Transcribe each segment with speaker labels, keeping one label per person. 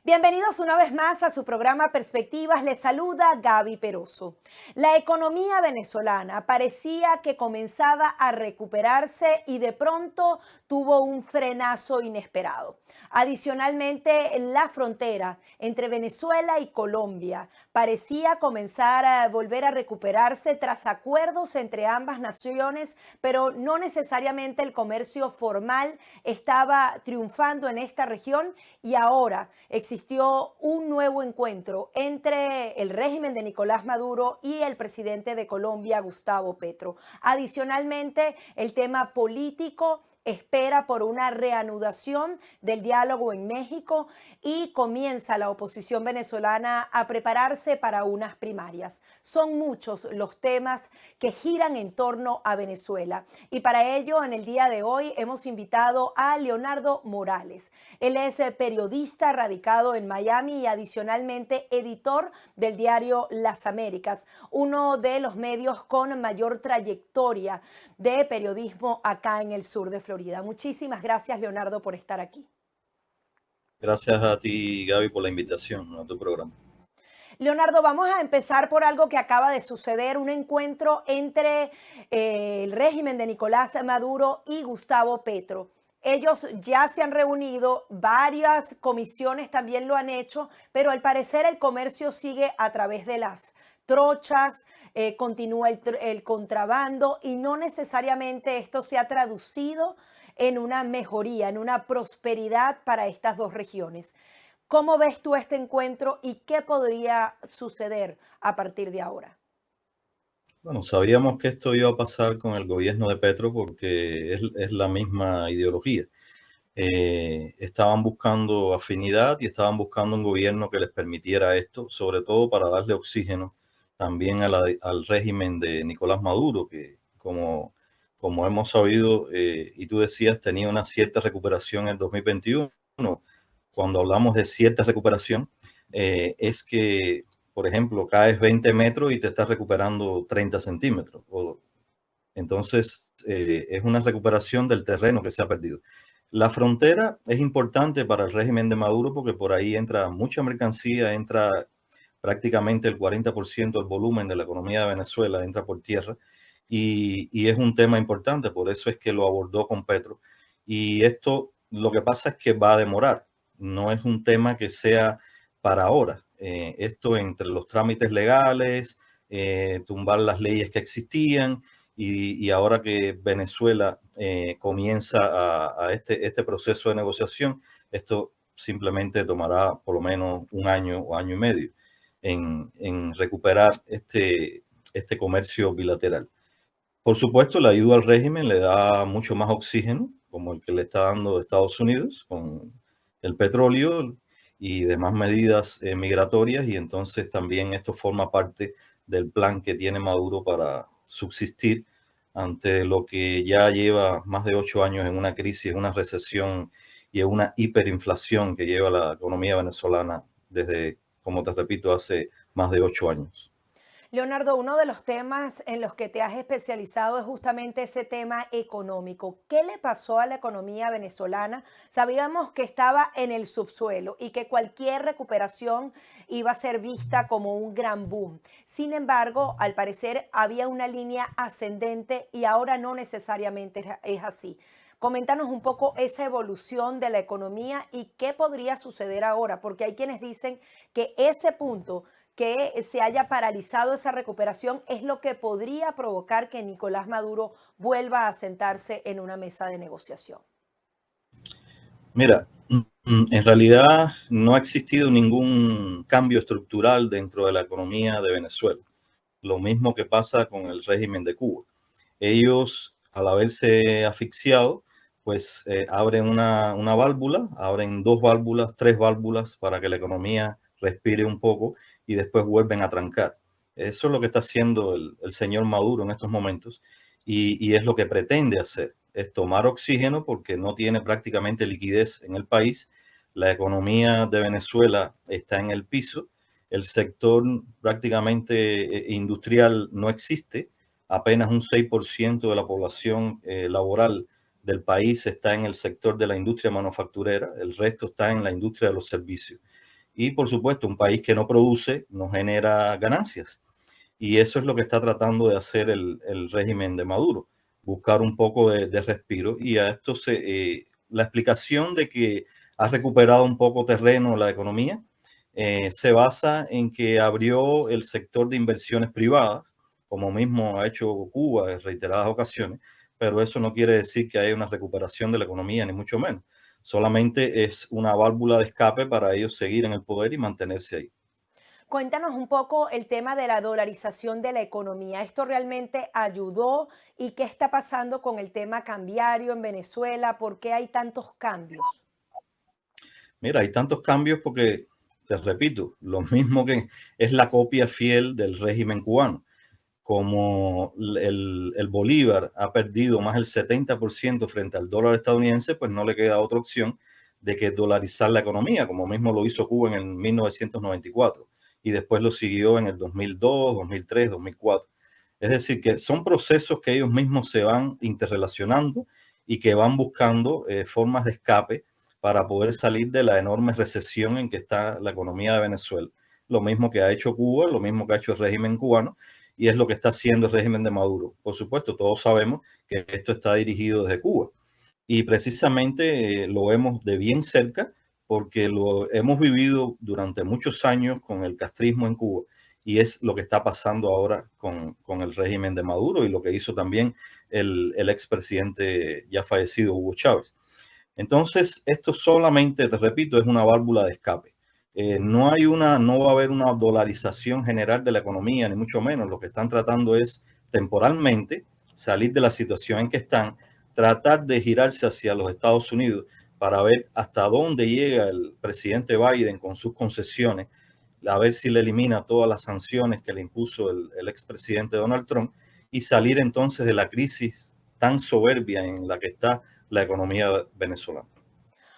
Speaker 1: Bienvenidos una vez más a su programa Perspectivas. Les saluda Gaby Peroso. La economía venezolana parecía que comenzaba a recuperarse y de pronto tuvo un frenazo inesperado. Adicionalmente, la frontera entre Venezuela y Colombia parecía comenzar a volver a recuperarse tras acuerdos entre ambas naciones, pero no necesariamente el comercio formal estaba triunfando en esta región y ahora existió un nuevo encuentro entre el régimen de Nicolás Maduro y el presidente de Colombia, Gustavo Petro. Adicionalmente, el tema político espera por una reanudación del diálogo en México y comienza la oposición venezolana a prepararse para unas primarias. Son muchos los temas que giran en torno a Venezuela y para ello en el día de hoy hemos invitado a Leonardo Morales. Él es periodista radicado en Miami y adicionalmente editor del diario Las Américas, uno de los medios con mayor trayectoria de periodismo acá en el sur de Florida. Muchísimas gracias, Leonardo, por estar aquí.
Speaker 2: Gracias a ti, Gaby, por la invitación a tu programa.
Speaker 1: Leonardo, vamos a empezar por algo que acaba de suceder, un encuentro entre el régimen de Nicolás Maduro y Gustavo Petro. Ellos ya se han reunido, varias comisiones también lo han hecho, pero al parecer el comercio sigue a través de las trochas, continúa el contrabando y no necesariamente esto se ha traducido en una mejoría, en una prosperidad para estas dos regiones. ¿Cómo ves tú este encuentro y qué podría suceder a partir de ahora?
Speaker 2: Bueno, sabíamos que esto iba a pasar con el gobierno de Petro porque es la misma ideología. Estaban buscando afinidad y estaban buscando un gobierno que les permitiera esto, sobre todo para darle oxígeno también al régimen de Nicolás Maduro, que como hemos sabido y tú decías, tenía una cierta recuperación en 2021. Cuando hablamos de cierta recuperación, es que, por ejemplo, caes 20 metros y te estás recuperando 30 centímetros. Entonces, es una recuperación del terreno que se ha perdido. La frontera es importante para el régimen de Maduro porque por ahí entra mucha mercancía, entra prácticamente el 40% del volumen de la economía de Venezuela, entra por tierra y es un tema importante, por eso es que lo abordó con Petro. Y esto lo que pasa es que va a demorar, no es un tema que sea para ahora. Esto entre los trámites legales, tumbar las leyes que existían y ahora que Venezuela comienza a este proceso de negociación, esto simplemente tomará por lo menos un año o año y medio en recuperar este comercio bilateral. Por supuesto, la ayuda al régimen le da mucho más oxígeno, como el que le está dando Estados Unidos con el petróleo y demás medidas migratorias, y entonces también esto forma parte del plan que tiene Maduro para subsistir ante lo que ya lleva más de 8 años en una crisis, en una recesión y en una hiperinflación que lleva la economía venezolana desde, como te repito, hace más de 8 años.
Speaker 1: Leonardo, uno de los temas en los que te has especializado es justamente ese tema económico. ¿Qué le pasó a la economía venezolana? Sabíamos que estaba en el subsuelo y que cualquier recuperación iba a ser vista como un gran boom. Sin embargo, al parecer había una línea ascendente y ahora no necesariamente es así. Coméntanos un poco esa evolución de la economía y qué podría suceder ahora, porque hay quienes dicen que ese punto que se haya paralizado esa recuperación es lo que podría provocar que Nicolás Maduro vuelva a sentarse en una mesa de negociación.
Speaker 2: Mira, en realidad no ha existido ningún cambio estructural dentro de la economía de Venezuela. Lo mismo que pasa con el régimen de Cuba. Ellos, al haberse asfixiado, pues abren una válvula, abren dos válvulas, tres válvulas para que la economía respire un poco y después vuelven a trancar. Eso es lo que está haciendo el señor Maduro en estos momentos y es lo que pretende hacer, es tomar oxígeno porque no tiene prácticamente liquidez en el país. La economía de Venezuela está en el piso, el sector prácticamente industrial no existe, apenas un 6% de la población laboral del país está en el sector de la industria manufacturera, el resto está en la industria de los servicios. y por supuesto un país que no produce no genera ganancias. Y eso es lo que está tratando de hacer el régimen de Maduro, buscar un poco de respiro. Y a esto la explicación de que ha recuperado un poco terreno la economía se basa en que abrió el sector de inversiones privadas, como mismo ha hecho Cuba en reiteradas ocasiones, pero eso no quiere decir que haya una recuperación de la economía, ni mucho menos. Solamente es una válvula de escape para ellos seguir en el poder y mantenerse ahí.
Speaker 1: Cuéntanos un poco el tema de la dolarización de la economía. ¿Esto realmente ayudó? ¿Y qué está pasando con el tema cambiario en Venezuela? ¿Por qué hay tantos cambios?
Speaker 2: Mira, hay tantos cambios porque, te repito, lo mismo que es la copia fiel del régimen cubano. Como el bolívar ha perdido más del 70% frente al dólar estadounidense, pues no le queda otra opción de que dolarizar la economía, como mismo lo hizo Cuba en el 1994 y después lo siguió en el 2002, 2003, 2004. Es decir, que son procesos que ellos mismos se van interrelacionando y que van buscando formas de escape para poder salir de la enorme recesión en que está la economía de Venezuela. Lo mismo que ha hecho Cuba, lo mismo que ha hecho el régimen cubano, y es lo que está haciendo el régimen de Maduro. Por supuesto, todos sabemos que esto está dirigido desde Cuba y precisamente lo vemos de bien cerca porque lo hemos vivido durante muchos años con el castrismo en Cuba y es lo que está pasando ahora con el régimen de Maduro y lo que hizo también el expresidente ya fallecido Hugo Chávez. Entonces, esto solamente, te repito, es una válvula de escape. No va a haber una dolarización general de la economía, ni mucho menos. Lo que están tratando es temporalmente salir de la situación en que están, tratar de girarse hacia los Estados Unidos para ver hasta dónde llega el presidente Biden con sus concesiones, a ver si le elimina todas las sanciones que le impuso el expresidente Donald Trump y salir entonces de la crisis tan soberbia en la que está la economía venezolana.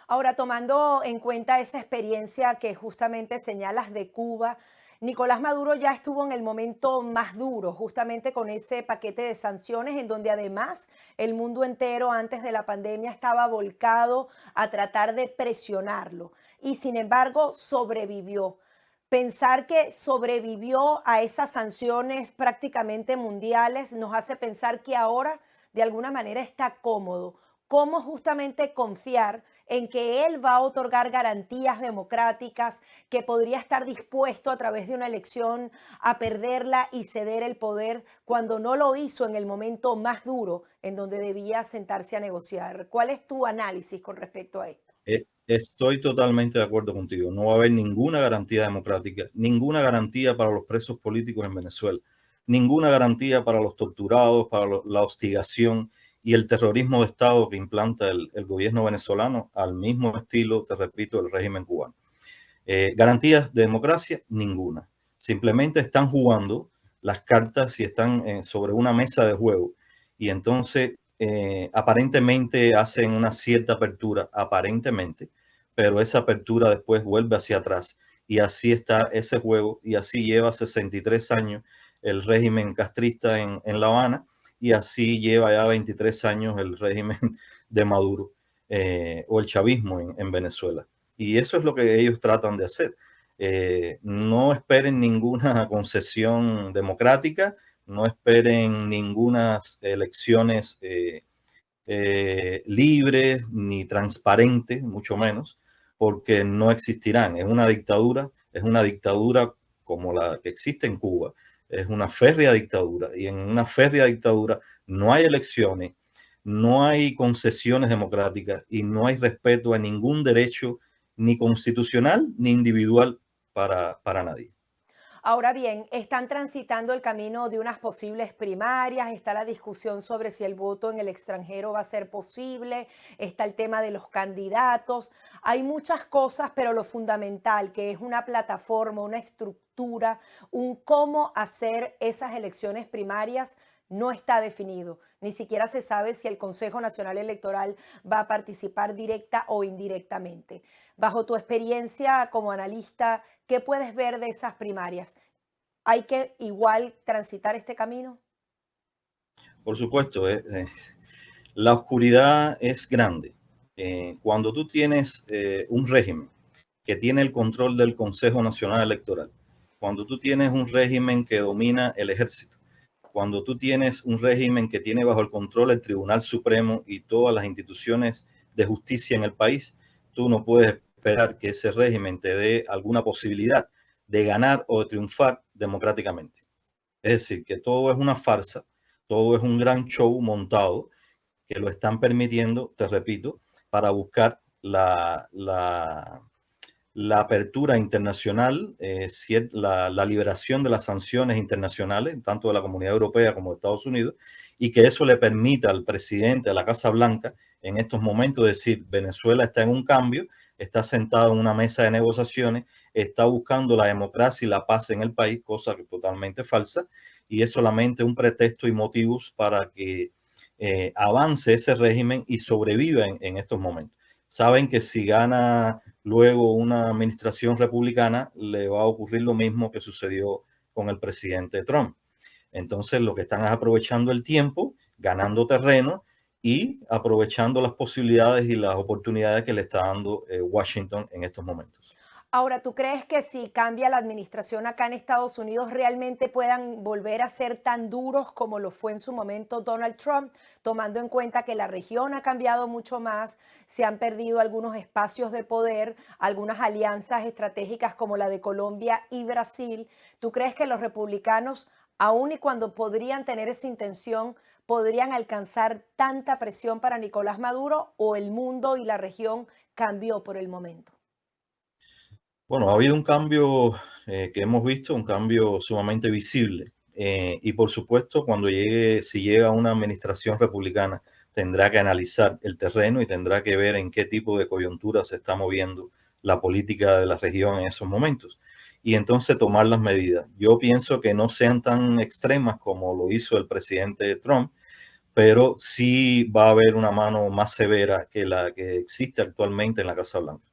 Speaker 1: Ahora, tomando en cuenta esa experiencia que justamente señalas de Cuba, Nicolás Maduro ya estuvo en el momento más duro, justamente con ese paquete de sanciones, en donde además el mundo entero antes de la pandemia estaba volcado a tratar de presionarlo y sin embargo sobrevivió. Pensar que sobrevivió a esas sanciones prácticamente mundiales nos hace pensar que ahora de alguna manera está cómodo. ¿Cómo justamente confiar en que él va a otorgar garantías democráticas, que podría estar dispuesto a través de una elección a perderla y ceder el poder cuando no lo hizo en el momento más duro en donde debía sentarse a negociar? ¿Cuál es tu análisis con respecto a esto?
Speaker 2: Estoy totalmente de acuerdo contigo. No va a haber ninguna garantía democrática, ninguna garantía para los presos políticos en Venezuela, ninguna garantía para los torturados, para la hostigación y el terrorismo de Estado que implanta el gobierno venezolano al mismo estilo, te repito, del régimen cubano. Garantías de democracia, ninguna. Simplemente están jugando las cartas y están sobre una mesa de juego. Y entonces, aparentemente hacen una cierta apertura, aparentemente, pero esa apertura después vuelve hacia atrás. Y así está ese juego y así lleva 63 años el régimen castrista en La Habana y así lleva ya 23 años el régimen de Maduro o el chavismo en Venezuela. Y eso es lo que ellos tratan de hacer. No esperen ninguna concesión democrática, no esperen ninguna elecciones libres ni transparentes, mucho menos, porque no existirán. Es una dictadura como la que existe en Cuba, es una férrea dictadura y en una férrea dictadura no hay elecciones, no hay concesiones democráticas y no hay respeto a ningún derecho ni constitucional ni individual para nadie.
Speaker 1: Ahora bien, están transitando el camino de unas posibles primarias, está la discusión sobre si el voto en el extranjero va a ser posible, está el tema de los candidatos, hay muchas cosas, pero lo fundamental, que es una plataforma, una estructura, un cómo hacer esas elecciones primarias, no está definido. Ni siquiera se sabe si el Consejo Nacional Electoral va a participar directa o indirectamente. Bajo tu experiencia como analista, ¿qué puedes ver de esas primarias? ¿Hay que igual transitar este camino?
Speaker 2: Por supuesto, la oscuridad es grande. Cuando tú tienes un régimen que tiene el control del Consejo Nacional Electoral, cuando tú tienes un régimen que domina el ejército, cuando tú tienes un régimen que tiene bajo el control el Tribunal Supremo y todas las instituciones de justicia en el país, tú no puedes esperar que ese régimen te dé alguna posibilidad de ganar o de triunfar democráticamente. Es decir, que todo es una farsa, todo es un gran show montado que lo están permitiendo, te repito, para buscar la apertura internacional, la liberación de las sanciones internacionales, tanto de la Comunidad Europea como de Estados Unidos, y que eso le permita al presidente de la Casa Blanca en estos momentos decir, Venezuela está en un cambio, está sentado en una mesa de negociaciones, está buscando la democracia y la paz en el país, cosa que totalmente falsa, y es solamente un pretexto y motivos para que avance ese régimen y sobreviva en estos momentos. Saben que si gana luego una administración republicana, le va a ocurrir lo mismo que sucedió con el presidente Trump. Entonces, lo que están es aprovechando el tiempo, ganando terreno y aprovechando las posibilidades y las oportunidades que le está dando Washington en estos momentos.
Speaker 1: Ahora, ¿tú crees que si cambia la administración acá en Estados Unidos realmente puedan volver a ser tan duros como lo fue en su momento Donald Trump, tomando en cuenta que la región ha cambiado mucho más, se han perdido algunos espacios de poder, algunas alianzas estratégicas como la de Colombia y Brasil? ¿Tú crees que los republicanos, aun y cuando podrían tener esa intención, podrían alcanzar tanta presión para Nicolás Maduro, o el mundo y la región cambió por el momento?
Speaker 2: Bueno, ha habido un cambio que hemos visto, un cambio sumamente visible. Y por supuesto, si llega una administración republicana, tendrá que analizar el terreno y tendrá que ver en qué tipo de coyuntura se está moviendo la política de la región en esos momentos. Y entonces tomar las medidas. Yo pienso que no sean tan extremas como lo hizo el presidente Trump, pero sí va a haber una mano más severa que la que existe actualmente en la Casa Blanca.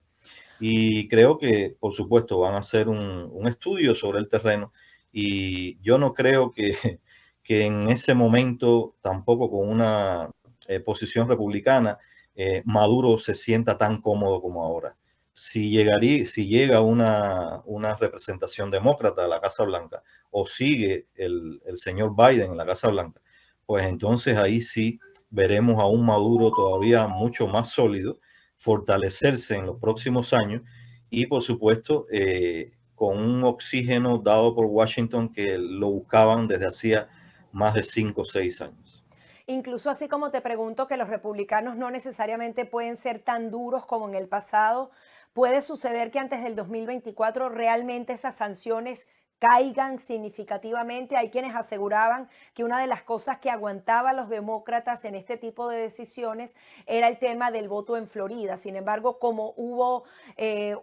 Speaker 2: Y creo que, por supuesto, van a hacer un estudio sobre el terreno y yo no creo que en ese momento, tampoco con una posición republicana, Maduro se sienta tan cómodo como ahora. Si llega una representación demócrata a la Casa Blanca o sigue el señor Biden en la Casa Blanca, pues entonces ahí sí veremos a un Maduro todavía mucho más sólido fortalecerse en los próximos años y por supuesto con un oxígeno dado por Washington que lo buscaban desde hacía más de 5 o 6 años.
Speaker 1: Incluso así como te pregunto que los republicanos no necesariamente pueden ser tan duros como en el pasado, puede suceder que antes del 2024 realmente esas sanciones caigan significativamente. Hay quienes aseguraban que una de las cosas que aguantaba a los demócratas en este tipo de decisiones era el tema del voto en Florida. Sin embargo, como hubo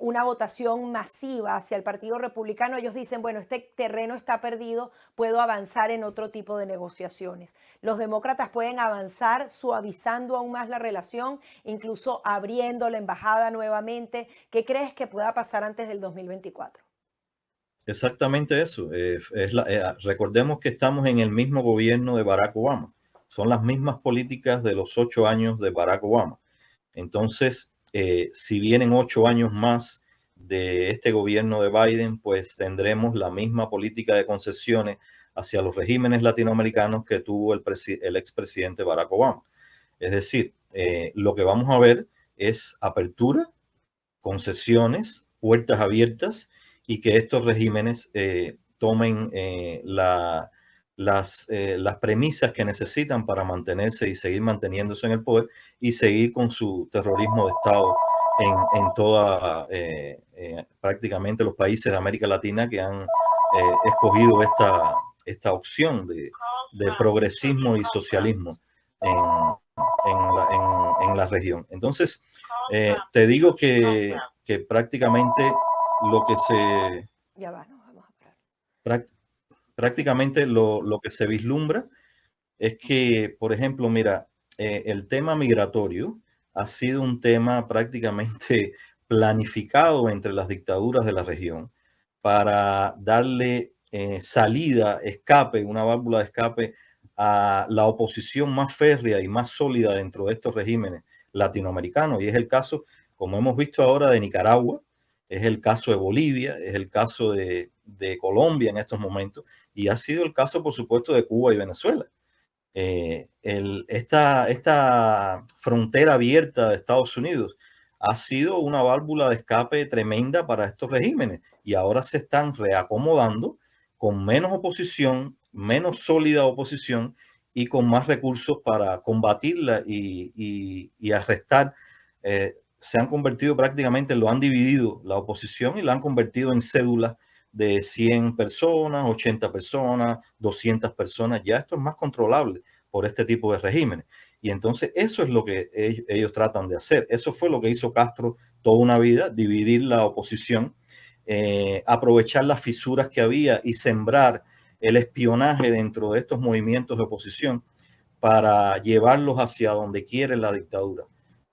Speaker 1: una votación masiva hacia el Partido Republicano, ellos dicen, bueno, este terreno está perdido, puedo avanzar en otro tipo de negociaciones. Los demócratas pueden avanzar suavizando aún más la relación, incluso abriendo la embajada nuevamente. ¿Qué crees que pueda pasar antes del 2024?
Speaker 2: Exactamente eso. Recordemos que estamos en el mismo gobierno de Barack Obama. Son las mismas políticas de los 8 años de Barack Obama. Entonces, si vienen 8 años más de este gobierno de Biden, pues tendremos la misma política de concesiones hacia los regímenes latinoamericanos que tuvo el expresidente Barack Obama. Es decir, lo que vamos a ver es apertura, concesiones, puertas abiertas y que estos regímenes tomen las premisas que necesitan para mantenerse y seguir manteniéndose en el poder y seguir con su terrorismo de Estado en toda prácticamente los países de América Latina que han escogido esta opción de progresismo y socialismo en la región. Entonces, te digo que prácticamente lo que se
Speaker 1: Ya va, no, vamos a parar.
Speaker 2: práct-
Speaker 1: Sí.
Speaker 2: prácticamente lo que se vislumbra es que, por ejemplo, mira, el tema migratorio ha sido un tema prácticamente planificado entre las dictaduras de la región para darle salida, escape, una válvula de escape a la oposición más férrea y más sólida dentro de estos regímenes latinoamericanos. Y es el caso, como hemos visto ahora, de Nicaragua, es el caso de Bolivia, es el caso de Colombia en estos momentos, y ha sido el caso, por supuesto, de Cuba y Venezuela. Esta frontera abierta de Estados Unidos ha sido una válvula de escape tremenda para estos regímenes y ahora se están reacomodando con menos oposición, menos sólida oposición y con más recursos para combatirla y arrestar. Se han convertido prácticamente, lo han dividido la oposición y la han convertido en cédulas de 100 personas, 80 personas, 200 personas. Ya esto es más controlable por este tipo de regímenes. Y entonces eso es lo que ellos tratan de hacer. Eso fue lo que hizo Castro toda una vida, dividir la oposición, aprovechar las fisuras que había y sembrar el espionaje dentro de estos movimientos de oposición para llevarlos hacia donde quiere la dictadura.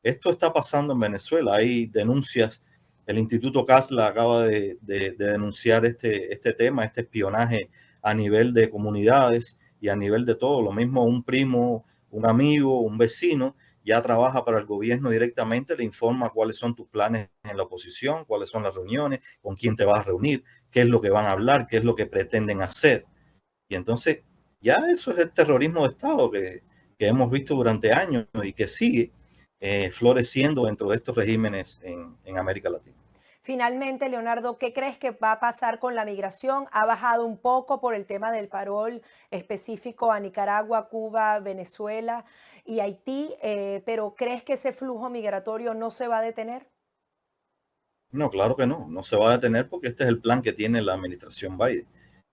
Speaker 2: Esto está pasando en Venezuela. Hay denuncias. El Instituto Casla acaba de denunciar este tema, este espionaje a nivel de comunidades y a nivel de todo. Lo mismo un primo, un amigo, un vecino ya trabaja para el gobierno directamente, le informa cuáles son tus planes en la oposición, cuáles son las reuniones, con quién te vas a reunir, qué es lo que van a hablar, qué es lo que pretenden hacer. Y entonces ya eso es el terrorismo de Estado que hemos visto durante años y que sigue floreciendo dentro de estos regímenes en América Latina.
Speaker 1: Finalmente, Leonardo, ¿qué crees que va a pasar con la migración? Ha bajado un poco por el tema del parol específico a Nicaragua, Cuba, Venezuela y Haití, pero ¿crees que ese flujo migratorio no se va a detener?
Speaker 2: No, claro que no, no se va a detener porque este es el plan que tiene la administración Biden.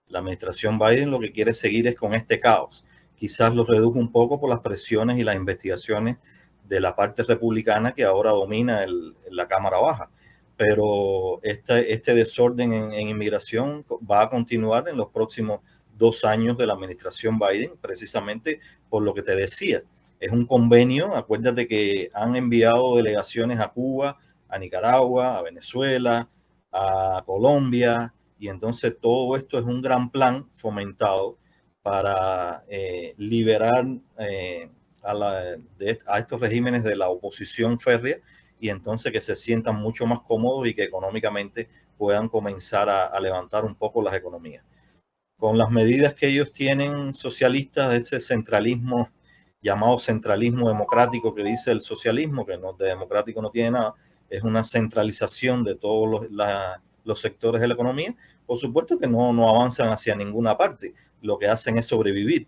Speaker 2: La administración Biden lo que quiere seguir es con este caos. Quizás lo redujo un poco por las presiones y las investigaciones de la parte republicana que ahora domina la Cámara Baja. Pero este desorden en inmigración va a continuar en los próximos 2 años de la administración Biden, precisamente por lo que te decía. Es un convenio, acuérdate que han enviado delegaciones a Cuba, a Nicaragua, a Venezuela, a Colombia, y entonces todo esto es un gran plan fomentado para liberar a estos regímenes de la oposición férrea y entonces que se sientan mucho más cómodos y que económicamente puedan comenzar a levantar un poco las economías. Con las medidas que ellos tienen socialistas, de ese centralismo llamado centralismo democrático que dice el socialismo, que no, de democrático no tiene nada, es una centralización de todos los sectores de la economía. Por supuesto que no avanzan hacia ninguna parte, lo que hacen es sobrevivir,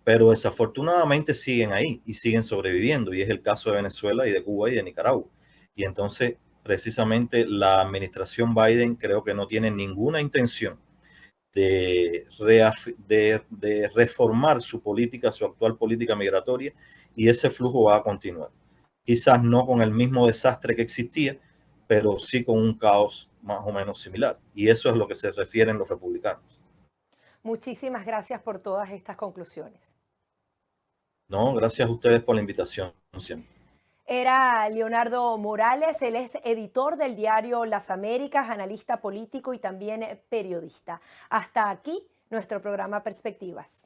Speaker 2: pero desafortunadamente siguen ahí y siguen sobreviviendo, y es el caso de Venezuela y de Cuba y de Nicaragua. Y entonces, precisamente, la administración Biden creo que no tiene ninguna intención de reformar su política, su actual política migratoria, y ese flujo va a continuar. Quizás no con el mismo desastre que existía, pero sí con un caos más o menos similar. Y eso es lo que se refieren los republicanos.
Speaker 1: Muchísimas gracias por todas estas conclusiones.
Speaker 2: No, gracias a ustedes por la invitación siempre.
Speaker 1: Era Leonardo Morales, él es editor del diario Las Américas, analista político y también periodista. Hasta aquí nuestro programa Perspectivas.